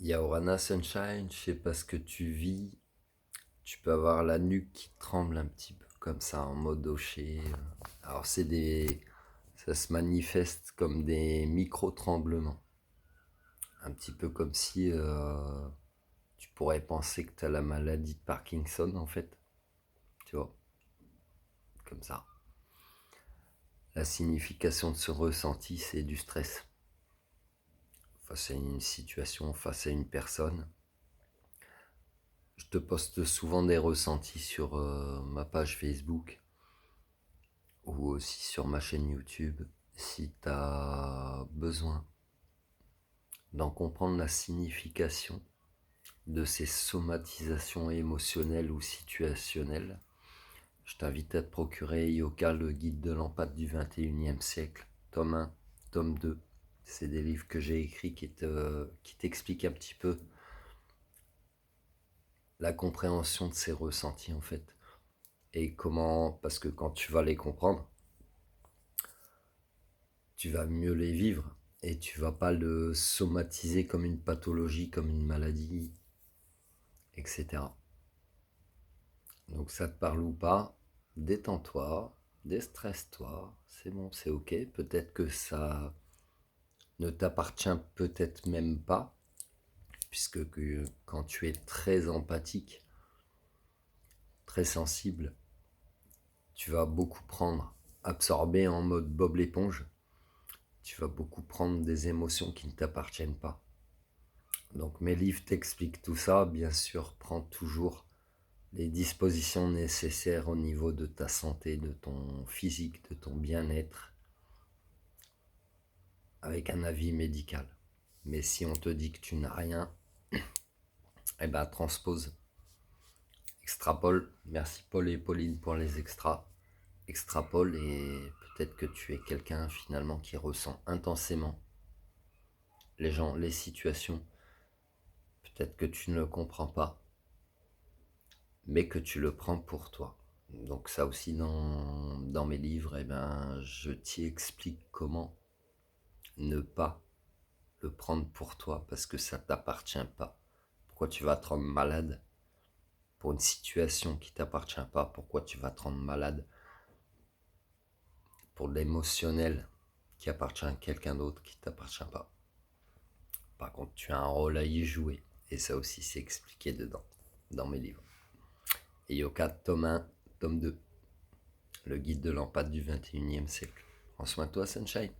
Yaorana Sunshine, je sais pas ce que tu vis, tu peux avoir la nuque qui tremble un petit peu comme ça en mode hocher. Alors ça se manifeste comme des micro-tremblements. Un petit peu comme si tu pourrais penser que tu as la maladie de Parkinson en fait. Tu vois, comme ça. La signification de ce ressenti, c'est du stress. Face à une situation, face à une personne. Je te poste souvent des ressentis sur ma page Facebook ou aussi sur ma chaîne YouTube si tu as besoin d'en comprendre la signification de ces somatisations émotionnelles ou situationnelles. Je t'invite à te procurer Yoka, le guide de l'empathie du 21e siècle, tome 1, tome 2. C'est des livres que j'ai écrits qui t'expliquent un petit peu la compréhension de ces ressentis en fait. Et comment, parce que quand tu vas les comprendre, tu vas mieux les vivre et tu vas pas le somatiser comme une pathologie, comme une maladie, etc. Donc ça te parle ou pas, détends-toi, déstresse-toi, c'est bon, c'est ok. Peut-être que ça ne t'appartient peut-être même pas, puisque quand tu es très empathique, très sensible, tu vas beaucoup prendre, absorber en mode Bob l'éponge, tu vas beaucoup prendre des émotions qui ne t'appartiennent pas. Donc mes livres t'expliquent tout ça, bien sûr, prends toujours les dispositions nécessaires au niveau de ta santé, de ton physique, de ton bien-être, avec un avis médical. Mais si on te dit que tu n'as rien, eh ben transpose, extrapole. Merci Paul et Pauline pour les extras. Extrapole et peut-être que tu es quelqu'un finalement qui ressent intensément les gens, les situations. Peut-être que tu ne le comprends pas, mais que tu le prends pour toi. Donc ça aussi dans mes livres, eh ben, je t'y explique comment ne pas le prendre pour toi parce que ça t'appartient pas. Pourquoi tu vas te rendre malade pour une situation qui t'appartient pas? Pourquoi tu vas te rendre malade pour de l'émotionnel qui appartient à quelqu'un d'autre qui t'appartient pas? Par contre, tu as un rôle à y jouer et ça aussi c'est expliqué dedans, dans mes livres. Et Yoka, tome 1, tome 2, le guide de l'empathie du 21e siècle. Prends soin de toi, Sunshine.